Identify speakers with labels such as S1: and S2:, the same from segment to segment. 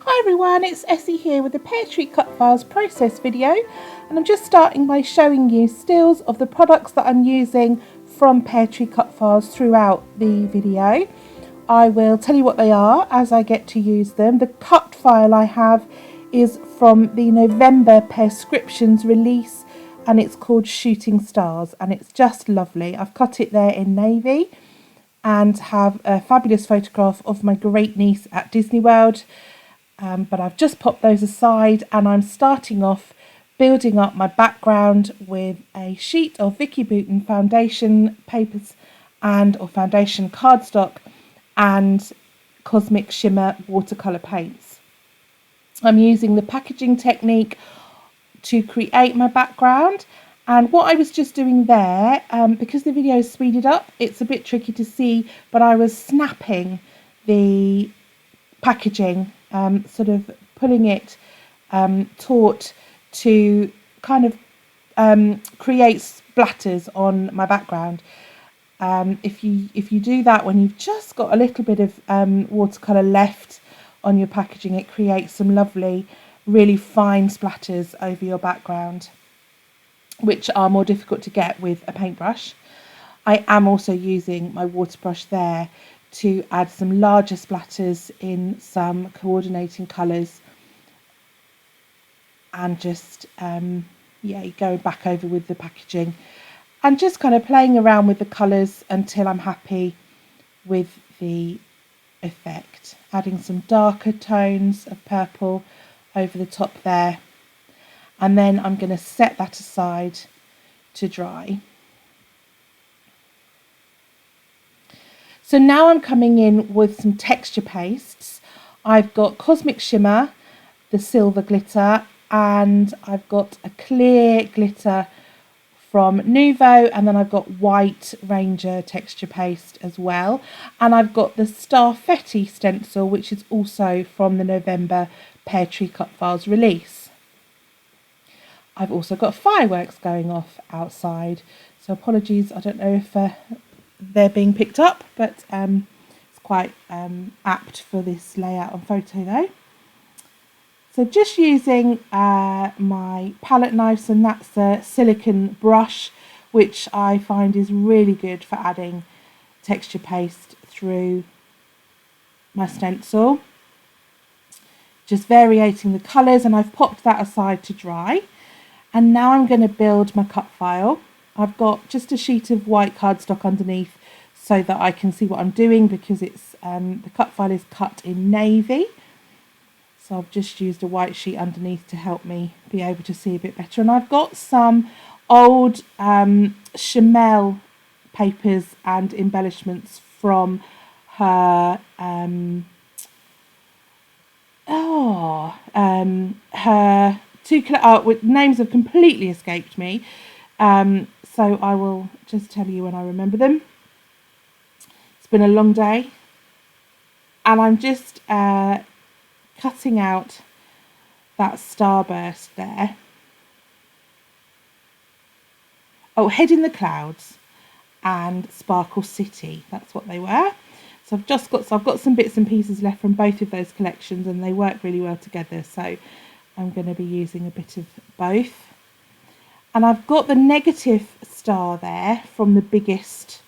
S1: Hi everyone, it's Essie here with the Peartree Cutfiles process video, and I'm just starting by showing you stills of the products that I'm using from Peartree Cutfiles throughout the video. I will tell you what they are as I get to use them. The cut file I have is from the November Pearscriptions release, and it's called Shooting Stars, and it's just lovely. I've cut it there in navy and have a fabulous photograph of my great niece at Disney World. But I've just popped those aside, and I'm starting off building up my background with a sheet of Vicky Bouton foundation papers or foundation cardstock and Cosmic Shimmer watercolour paints. I'm using the packaging technique to create my background, and what I was just doing there, because the video is speeded up, it's a bit tricky to see, but I was snapping the packaging, sort of pulling it taut to kind of create splatters on my background. If you do that when you've just got a little bit of watercolour left on your packaging, it creates some lovely, really fine splatters over your background, which are more difficult to get with a paintbrush. I am also using my water brush there to add some larger splatters in some coordinating colours, and just going back over with the packaging and just kind of playing around with the colours until I'm happy with the effect. Adding some darker tones of purple over the top there, and then I'm going to set that aside to dry. So now I'm coming in with some texture pastes. I've got Cosmic Shimmer, the silver glitter, and I've got a clear glitter from Nuvo, and then I've got white Ranger texture paste as well. And I've got the Starfetti stencil, which is also from the November Peartree Cutfiles release. I've also got fireworks going off outside, so apologies, I don't know if they're being picked up, but it's quite apt for this layout on photo though. So just using my palette knives, and that's a silicone brush, which I find is really good for adding texture paste through my stencil. Just variating the colours, and I've popped that aside to dry. And now I'm going to build my cut file. I've got just a sheet of white cardstock underneath so that I can see what I'm doing, because it's the cut file is cut in navy. So I've just used a white sheet underneath to help me be able to see a bit better. And I've got some old Chamel papers and embellishments from her her with names have completely escaped me. So I will just tell you when I remember them. It's been a long day, and I'm just cutting out that starburst there. Oh, Head in the Clouds and Sparkle City, that's what they were. So I've got some bits and pieces left from both of those collections, and they work really well together, so I'm going to be using a bit of both. And I've got the negative star there from the biggest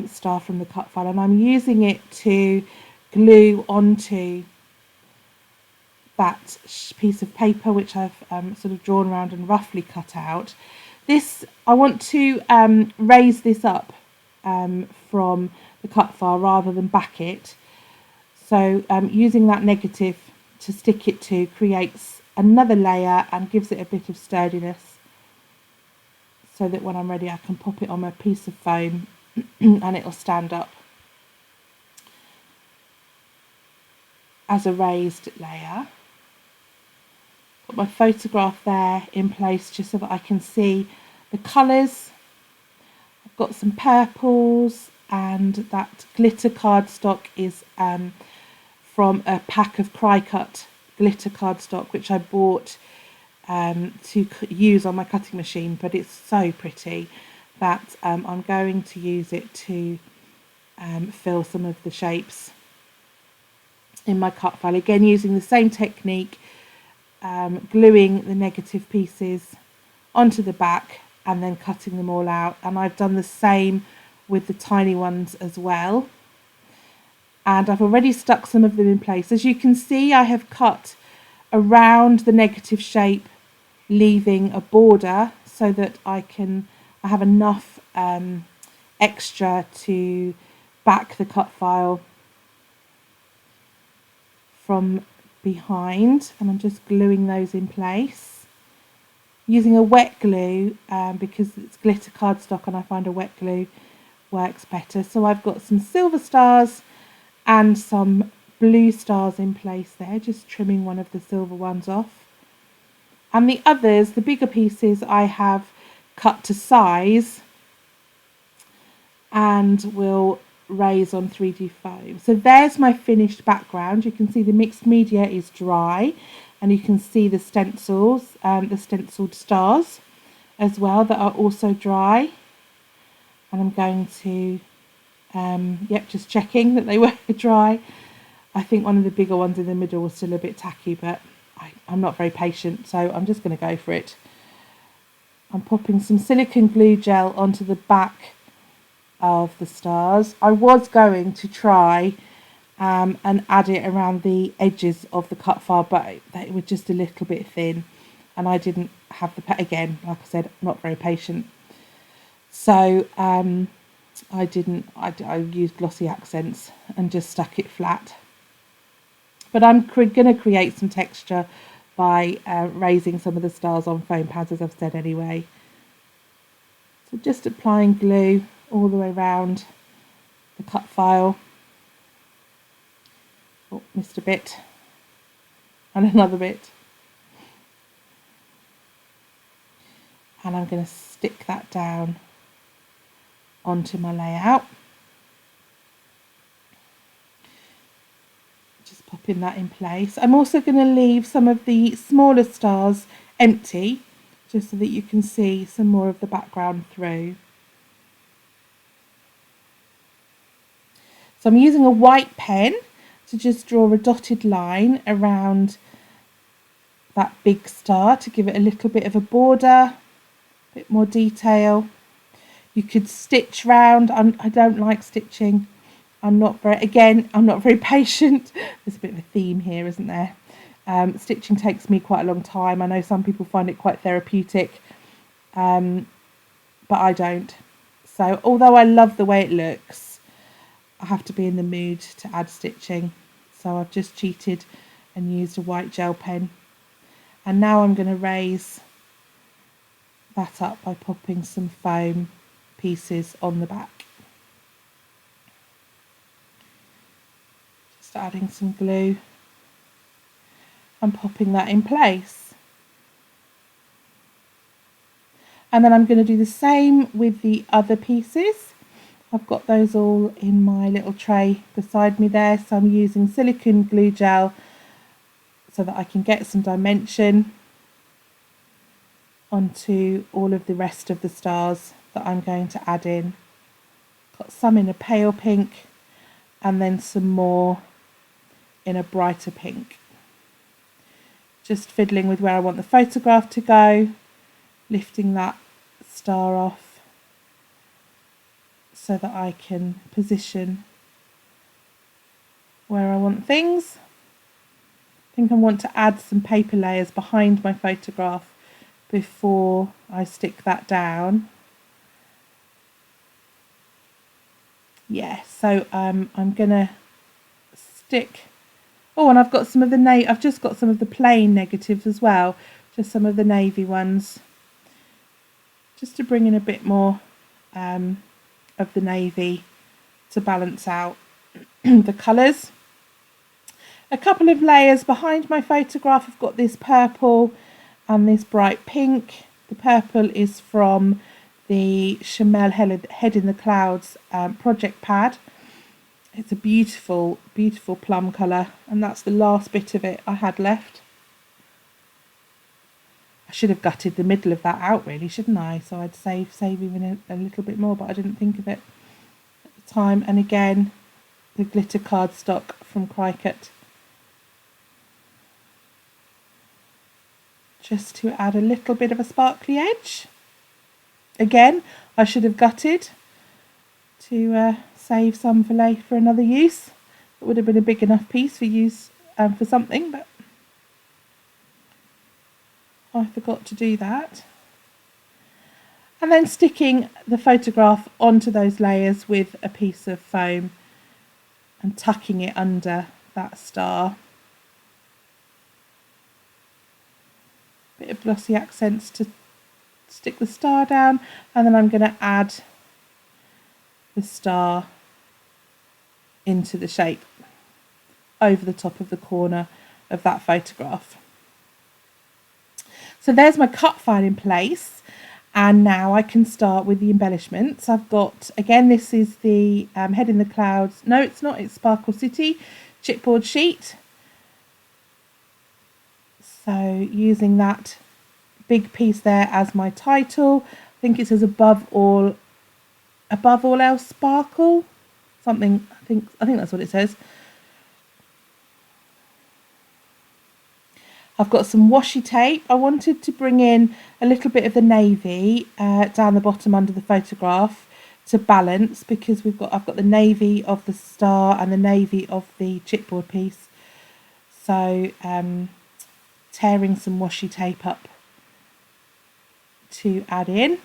S1: star from the cut file, and I'm using it to glue onto that piece of paper, which I've sort of drawn around and roughly cut out. This, I want to raise this up from the cut file rather than back it. So using that negative to stick it to creates another layer and gives it a bit of sturdiness, so that when I'm ready I can pop it on a piece of foam and it'll stand up as a raised layer. Got my photograph there in place just so that I can see the colours. I've got some purples, and that glitter cardstock is from a pack of Cry-Cut glitter cardstock, which I bought to use on my cutting machine, but it's so pretty that I'm going to use it to fill some of the shapes in my cut file. Again, using the same technique, gluing the negative pieces onto the back and then cutting them all out. And I've done the same with the tiny ones as well. And I've already stuck some of them in place. As you can see, I have cut around the negative shape, leaving a border so that I have enough extra to back the cut file from behind. And I'm just gluing those in place using a wet glue because it's glitter cardstock and I find a wet glue works better. So I've got some silver stars and some blue stars in place there, just trimming one of the silver ones off. And the others, the bigger pieces, I have cut to size and will raise on 3D foam. So there's my finished background. You can see the mixed media is dry and you can see the stencils, the stenciled stars as well that are also dry. And I'm going to, just checking that they were dry. I think one of the bigger ones in the middle was still a bit tacky, but I'm not very patient, so I'm just going to go for it. I'm popping some silicone glue gel onto the back of the stars. I was going to try and add it around the edges of the cut file, but they were just a little bit thin and I didn't have again, like I said, not very patient. So I used glossy accents and just stuck it flat. But I'm going to create some texture by raising some of the stars on foam pads, as I've said anyway. So just applying glue all the way around the cut file. Oh, missed a bit. And another bit. And I'm going to stick that down onto my layout. Just popping that in place. I'm also going to leave some of the smaller stars empty, just so that you can see some more of the background through. So I'm using a white pen to just draw a dotted line around that big star to give it a little bit of a border, a bit more detail. You could stitch round. I don't like stitching. I'm not very patient. There's a bit of a theme here, isn't there? Stitching takes me quite a long time. I know some people find it quite therapeutic, but I don't. So although I love the way it looks, I have to be in the mood to add stitching. So I've just cheated and used a white gel pen. And now I'm going to raise that up by popping some foam pieces on the back. Just adding some glue and popping that in place. And then I'm going to do the same with the other pieces. I've got those all in my little tray beside me there, so I'm using silicone glue gel so that I can get some dimension onto all of the rest of the stars that I'm going to add in. Got some in a pale pink and then some more in a brighter pink. Just fiddling with where I want the photograph to go, lifting that star off so that I can position where I want things. I think I want to add some paper layers behind my photograph before I stick that down. Yeah, so I'm gonna stick. Oh, and I've got some of the I've just got some of the plain negatives as well, just some of the navy ones, just to bring in a bit more of the navy to balance out the colours. A couple of layers behind my photograph. I've got this purple and this bright pink. The purple is from the Chamel Head in the Clouds project pad. It's a beautiful, beautiful plum colour, and that's the last bit of it I had left. I should have gutted the middle of that out really, shouldn't I? So I'd save even a little bit more, but I didn't think of it at the time. And again, the glitter cardstock from Cricut just to add a little bit of a sparkly edge. Again, I should have gutted to save some for another use. It would have been a big enough piece for use for something, but I forgot to do that. And then sticking the photograph onto those layers with a piece of foam and tucking it under that star. Bit of glossy accents to stick the star down, and then I'm going to add the star into the shape over the top of the corner of that photograph. So there's my cut file in place, and now I can start with the embellishments. I've got, again, this is the Head in the Clouds. No, it's not, it's Sparkle City chipboard sheet. So using that big piece there as my title. I think it says above all else sparkle. Something, I think that's what it says. I've got some washi tape. I wanted to bring in a little bit of the navy down the bottom under the photograph to balance, because I've got the navy of the star and the navy of the chipboard piece. So tearing some washi tape up to add in,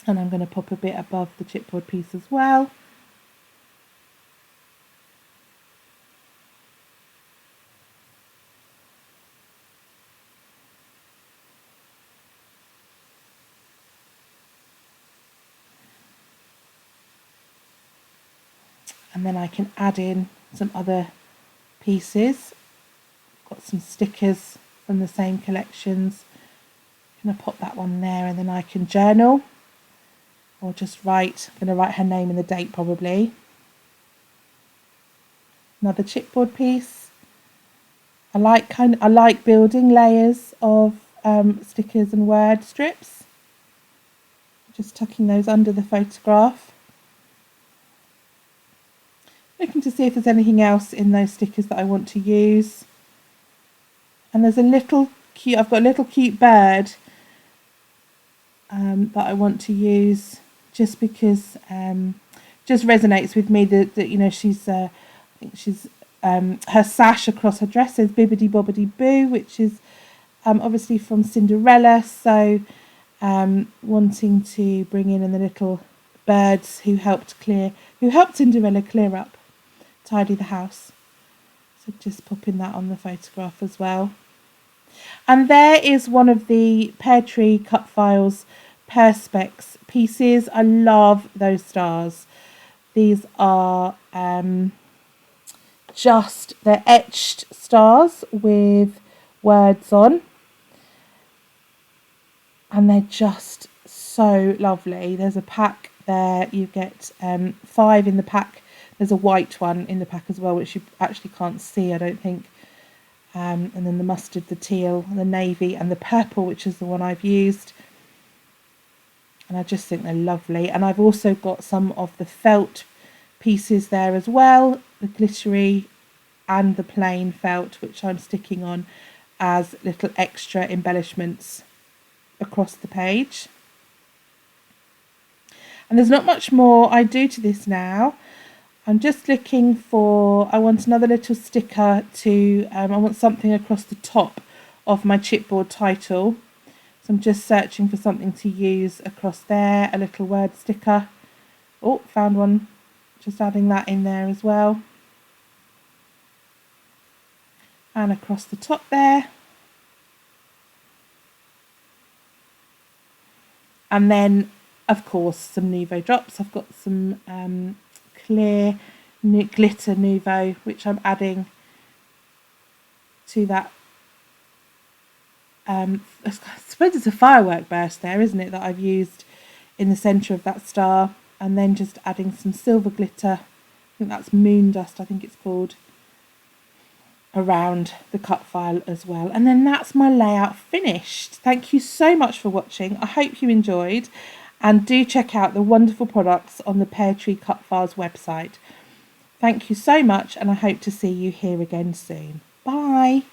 S1: and I'm going to pop a bit above the chipboard piece as well. And then I can add in some other pieces. I've got some stickers from the same collections. I'm going to pop that one there, and then I can journal or just write. I'm going to write her name and the date probably. Another chipboard piece. I like building layers of stickers and word strips. Just tucking those under the photograph. Looking to see if there's anything else in those stickers that I want to use. And there's a little cute, I've got a little cute bird that I want to use, just because just resonates with me that you know, she's I think she's her sash across her dress says Bibbidi Bobbidi Boo, which is obviously from Cinderella. So wanting to bring in the little birds who helped Cinderella clear up, tidy the house. So just popping that on the photograph as well. And there is one of the Peartree Cutfiles perspex pieces. I love those stars. These are they're etched stars with words on, and they're just so lovely. There's a pack there, you get 5 in the pack. There's a white one in the pack as well, which you actually can't see, I don't think. And then the mustard, the teal, the navy, and the purple, which is the one I've used. And I just think they're lovely. And I've also got some of the felt pieces there as well, the glittery and the plain felt, which I'm sticking on as little extra embellishments across the page. And there's not much more I do to this now. I'm just looking for, I want another little sticker to, I want something across the top of my chipboard title. So I'm just searching for something to use across there, a little word sticker. Oh, found one. Just adding that in there as well. And across the top there. And then, of course, some Nouveau drops. I've got some clear glitter Nouveau, which I'm adding to that. I suppose it's a firework burst there, isn't it, that I've used in the centre of that star. And then just adding some silver glitter, I think that's moon dust, I think it's called, around the cut file as well. And then that's my layout finished. Thank you so much for watching. I hope you enjoyed, and do check out the wonderful products on the Peartree Cutfiles website. Thank you so much, and I hope to see you here again soon. Bye.